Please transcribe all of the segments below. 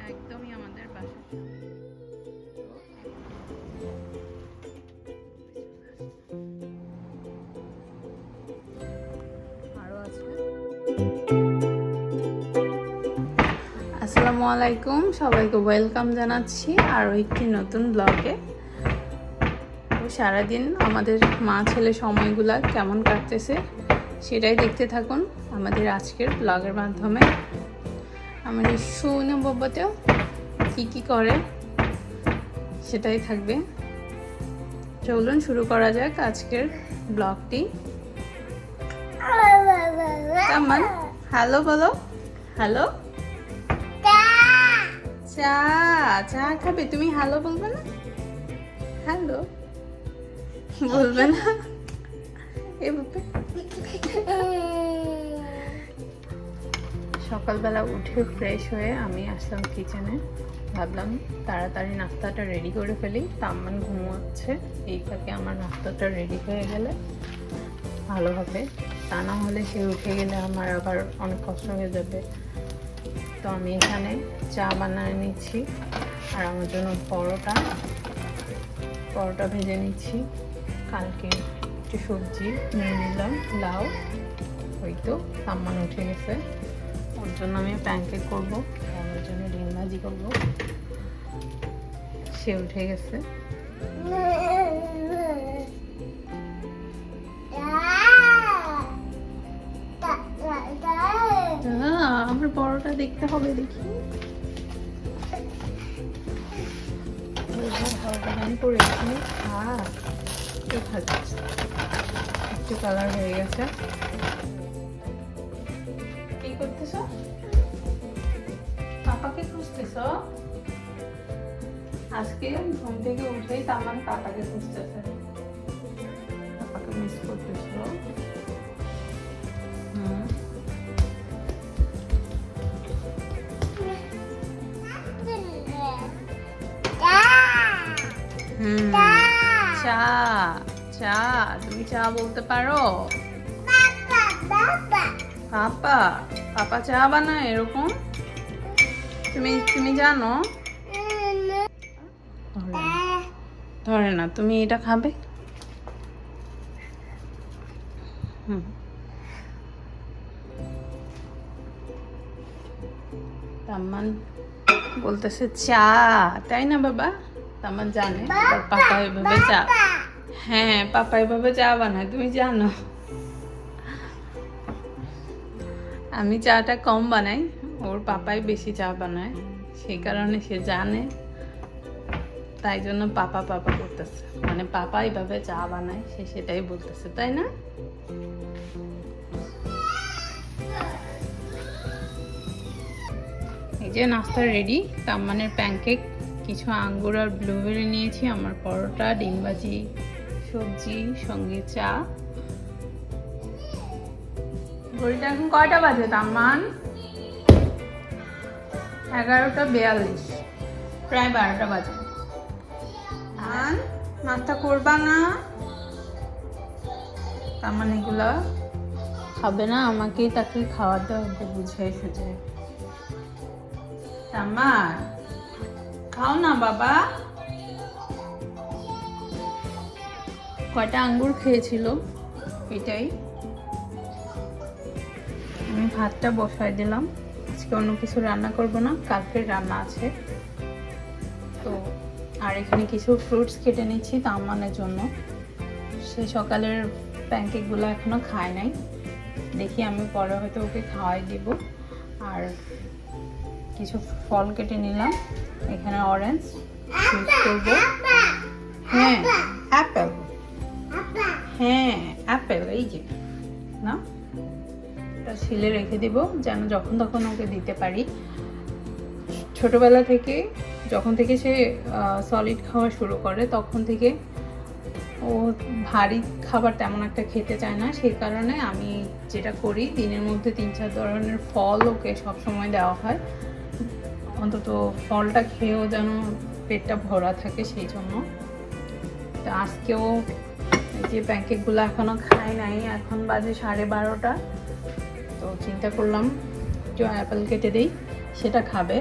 একদমই আমাদের বাসার আরও আছে। আসসালামু আলাইকুম, সবাইকে ওয়েলকাম জানাচ্ছি আরও একটি নতুন ব্লগে। তো সারাদিন আমাদের মা ছেলে সময়গুলা কেমন কাটতেছে সেটাই দেখতে থাকুন আমাদের আজকের ব্লগের মাধ্যমে। আমাদের সুনু বাবাতেও কী করে সেটাই থাকবে। চলুন শুরু করা যাক আজকের ব্লগটি। তামান হ্যালো বলো, হ্যালো। চা চা খাবে তুমি? হ্যালো বলবে না? হ্যালো বলবে না? এভাবে সকালবেলা উঠে ফ্রেশ হয়ে আমি আসলাম কিচেনে। ভাবলাম তাড়াতাড়ি নাস্তাটা রেডি করে ফেলি। তাম্মান ঘুমোচ্ছে, এই ফাঁকে আমার নাস্তাটা রেডি হয়ে গেলে ভালো হবে। তা না হলে সে উঠে গেলে আমার আবার অনেক কষ্ট হয়ে যাবে। তো আমি এখানে চা বানিয়ে নিচ্ছি আর আমার জন্য পরোটা ভেজে নিচ্ছি। কালকে একটু সবজি নিয়ে নিলাম, লাউ। ওই তো তাম্মান উঠে গেছে, ওর জন্য আমি প্যানকেক করবো, আমার জন্য ডিম ভাজি করবো। সে উঠে গেছে। আমার বড়টা দেখতে হবে, দেখি একটু কালার হয়ে গেছে। কি করতেছ? পাপাকে খুঁজতেছ? আজকে ঘুম থেকে উঠেই তামান পাপাকে খুঁজতেছে। পাপাকে মিস করতেছ? চা চা তুমি চা বলতে পারো? পাপা পাপা চা বানায় এরকম? তুমি জানো? ধরে না। তুমি এটা খাবে? তাম্মান বলতেছে চা, তাই না বাবা? তাম্মান জানে পাপা এভাবে চা, হ্যাঁ পাপা এভাবে চা বানায়, তুমি জানো? আমি চাটা কম বানাই, ওর পাপাই বেশি চা বানায়, সেই কারণে সে জানে, তাই জন্য পাপা পাপা করতেছে। মানে পাপা এইভাবে চা বানায়, সে সেটাই বলতেছে, তাই না? এই যে নাস্তা রেডি। তাম্মানের প্যানকেক, কিছু আঙ্গুর আর ব্লুবেরি নিয়েছি, আমার পরোটা, ডিম ভাজি, সবজি, সঙ্গে চা। ঘড়িটা এখন কয়টা বাজে তাম্মান? 11:42, প্রায় 12টা বাজে। নাস্তা করবা না? তাম্মান এগুলা খাবে না, আমাকেই তাকে খাওয়াতে হবে বুঝে সুঝে। তাম্মান খাও না বাবা। কয়টা আঙ্গুর খেয়েছিল এটাই। আমি ভাতটা বসাই দিলাম, আজকে অন্য কিছু রান্না করব না, কালকের রান্না আছে। তো আর এখানে কিছু ফ্রুটস কেটে নিচ্ছি তাম্মানের জন্য। সে সকালের প্যানকেকগুলো এখনো খায় নাই, দেখি আমি পরে হয়তো ওকে খাওয়াই দিব। আর কিছু ফল কেটে নিলাম, এখানে অরেঞ্জ জুস করব। হ্যাঁ অ্যাপেল, হ্যাঁ অ্যাপেল, এই যে না, এটা ছিলে রেখে দিব যেন যখন তখন ওকে দিতে পারি। ছোটবেলা থেকে যখন থেকে সে সলিড খাওয়া শুরু করে তখন থেকে ও ভারী খাবার তেমন একটা খেতে চায় না। সেই কারণে আমি যেটা করি, দিনের মধ্যে 3-4 ধরনের ফল ওকে সবসময় দেওয়া হয়, অন্তত ফলটা খেয়েও যেন পেটটা ভরা থাকে, সেই জন্য। তো আজকেও এই যে প্যানকেকগুলো এখনও খাই নাই, এখন বাজে 12:30। তো চিন্তা করলাম একটু অ্যাপেল কেটে দিই, সেটা খাবে।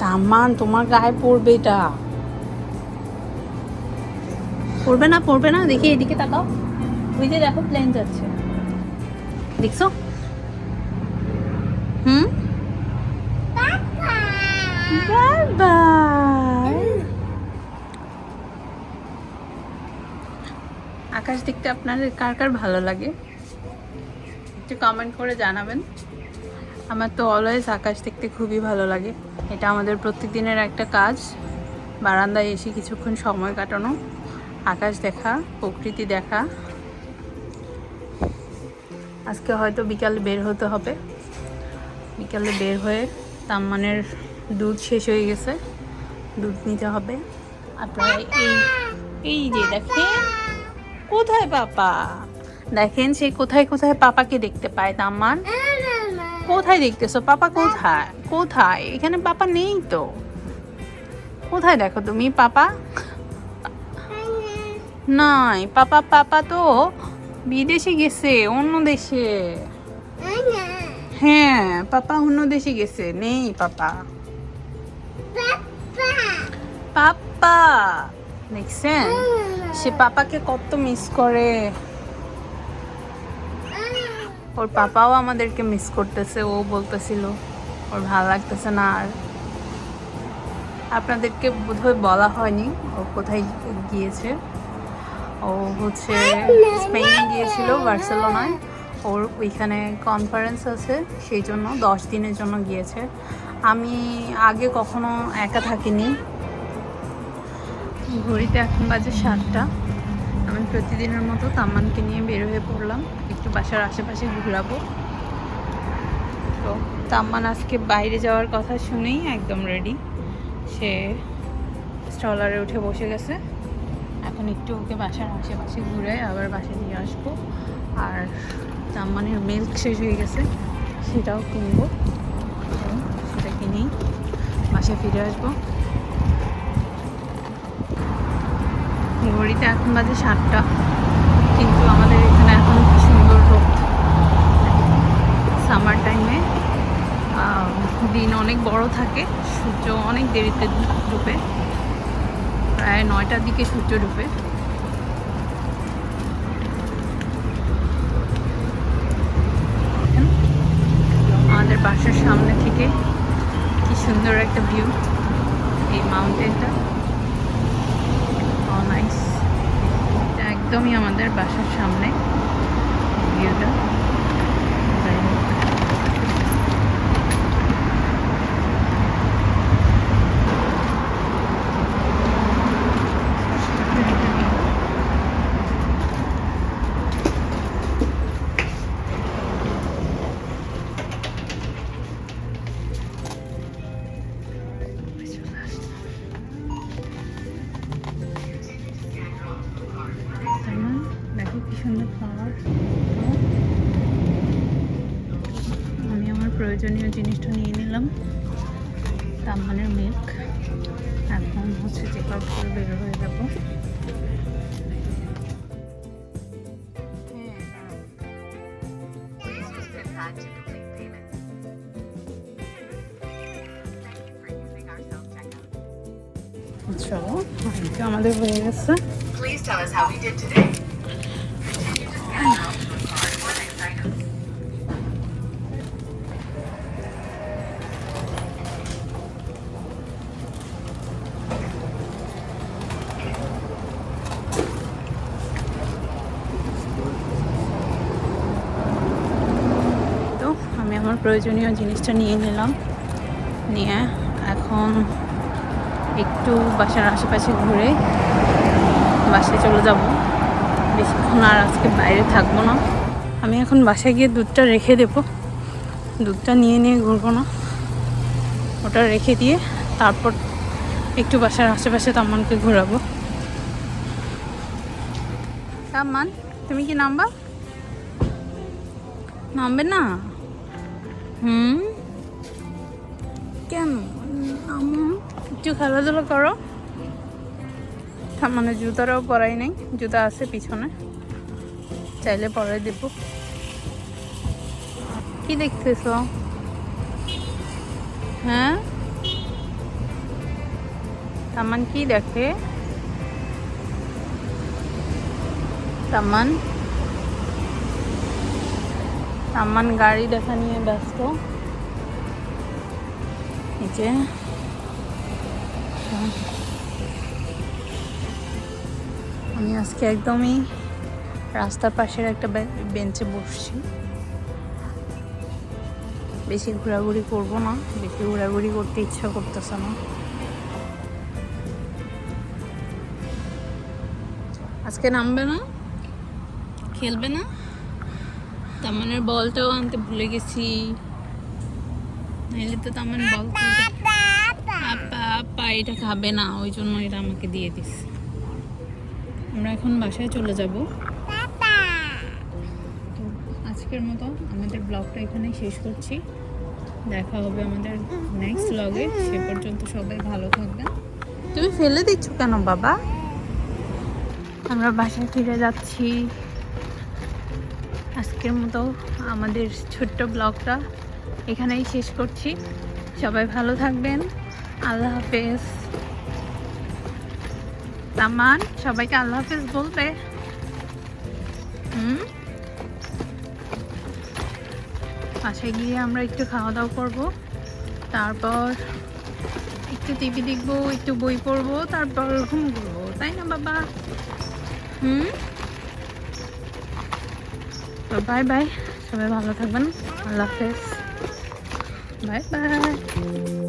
তামান তোমার গায়ে পড়বে এটা। পড়বে না, পড়বে না। দেখি এদিকে তাকাও, ওই যে দেখো প্লেন যাচ্ছে, দেখছো? বাই। আকাশ দেখতে আপনাদের কার কার ভালো লাগে একটু কমেন্ট করে জানাবেন। আমার তো অলওয়েজ আকাশ দেখতে খুবই ভালো লাগে। এটা আমাদের প্রত্যেকদিনের একটা কাজ, বারান্দায় এসে কিছুক্ষণ সময় কাটানো, আকাশ দেখা, প্রকৃতি দেখা। আজকে হয়তো বিকালে বের হতে হবে। বিকালে বের হয়ে তাম্মানের দুধ শেষ হয়ে গেছে, দুধ নিতে হবে। আপনারা এই যে দেখেন কোথায় পাপা, দেখেন সে কোথায় কোথায় পাপাকে দেখতে পায়। তাম্মান কোথায় দেখতেছো? পাপা কোথায়? কোথায়? এখানে পাপা নেই তো। কোথায় দেখো তুমি পাপা? নাই পাপা, পাপা তো বিদেশে গেছে, অন্য দেশে। হ্যাঁ পাপা অন্য দেশে গেছে, নেই পাপা। পাপা দেখছেন, সে পাপাকে কত মিস করে। ওর পাপাও আমাদেরকে মিস করতেছে। ও বলতেছিল ওর ভালো লাগতেছে না। আর আপনাদেরকে বোধহয় বলা হয়নি ও কোথায় গিয়েছে। ও হচ্ছে স্পেনে গিয়েছিল, বার্সেলোনায়। ওর ওইখানে কনফারেন্স আছে, সেই জন্য 10 দিনের জন্য গিয়েছে। আমি আগে কখনো একা থাকিনি। ঘড়িতে এখন বাজে 7টা। আমি প্রতিদিনের মতো তাম্মানকে নিয়ে বের হয়ে পড়লাম, একটু বাসার আশেপাশে ঘুরাবো। তো তাম্মান আজকে বাইরে যাওয়ার কথা শুনেই একদম রেডি। সে স্ট্রলারে উঠে বসে গেছে। এখন একটু ওকে বাসার আশেপাশে ঘুরে আবার বাসায় নিয়ে আসবো। আর তাম্মানের মিল্ক শেষ হয়ে গেছে, সেটাও কিনবো। সেটা কিনেই বাসায় ফিরে আসবো। ঘড়িতে এখন বাজে 7টা, কিন্তু আমাদের এখানে এখন কি সুন্দর রোদ। সামার টাইমে দিন অনেক বড় থাকে, সূর্য অনেক দেরিতে ডুবে, প্রায় 9টার দিকে সূর্য ডুবে। আমাদের বাসার সামনে থেকে কি সুন্দর একটা ভিউ, এই মাউন্টেনটা নাইস। এটা একদমই আমাদের বাসার সামনে ভিউটা। দেখো কি সুন্দর ফ্লাওয়ার। আমি আমার প্রয়োজনীয় জিনিসটা নিয়ে নিলাম, তাম্মানের মিল্ক। এখন হচ্ছে চেক আউট করে বের হয়ে যাবো। চলো, আমাদের হয়ে গেছে। আমি আমার প্রয়োজনীয় জিনিসটা নিয়ে নিলাম, নিয়ে এখন একটু বাসার আশেপাশে ঘুরে বাসায় চলে যাব। বেশিক্ষণ আর আজকে বাইরে থাকবো না। আমি এখন বাসায় গিয়ে দুধটা রেখে দেবো, দুধটা নিয়ে ঘুরবো না, ওটা রেখে দিয়ে তারপর একটু বাসার আশেপাশে তাম্মানকে ঘোরাবো। তাম্মান তুমি কি নামবা? নামবে না? কেন? একটু খেলাধুলা করো। মানে জুতাটাও পরাই নেই, জুতা আছে পিছনে, চাইলে পরাই দেব। কি দেখতেছ? হ্যাঁ তামান কি দেখে? তামান তামান গাড়ি দেখা নিয়ে ব্যস্ত। এই যে আমি আজকে একদমই রাস্তার পাশের একটা বেঞ্চে বসছি। বেশি ঘোরাঘুরি করবো না, বেশি ঘোরাঘুরি করতে ইচ্ছা করতেছে না। আজকে নামবে না, খেলবে না। তামানের বলটাও আনতে ভুলে গেছি, নাইলে তো তামান বল আপা এটা খাবে না, ওই জন্য এটা আমাকে দিয়ে দিস। আমরা এখন বাসায় চলে যাব। তো আজকের মতো আমাদের ব্লগটা এখানেই শেষ করছি। দেখা হবে আমাদের নেক্সট ব্লগে। সে পর্যন্ত সবাই ভালো থাকবেন। তুমি ফেলে দিচ্ছ কেন বাবা? আমরা বাসায় ফিরে যাচ্ছি। আজকের মতো আমাদের ছোট্ট ব্লগটা এখানেই শেষ করছি। সবাই ভালো থাকবেন। আল্লাহ হাফেজ। তামান সবাইকে আল্লাহ হাফেজ বলবে। বাসায় গিয়ে আমরা একটু খাওয়া দাওয়া করবো, তারপর একটু টিভি দেখবো, একটু বই পড়বো, তারপর ঘুম করবো, তাই না বাবা? তো বাই বাই, সবাই ভালো থাকবেন। আল্লাহ হাফেজ, বাই বাই।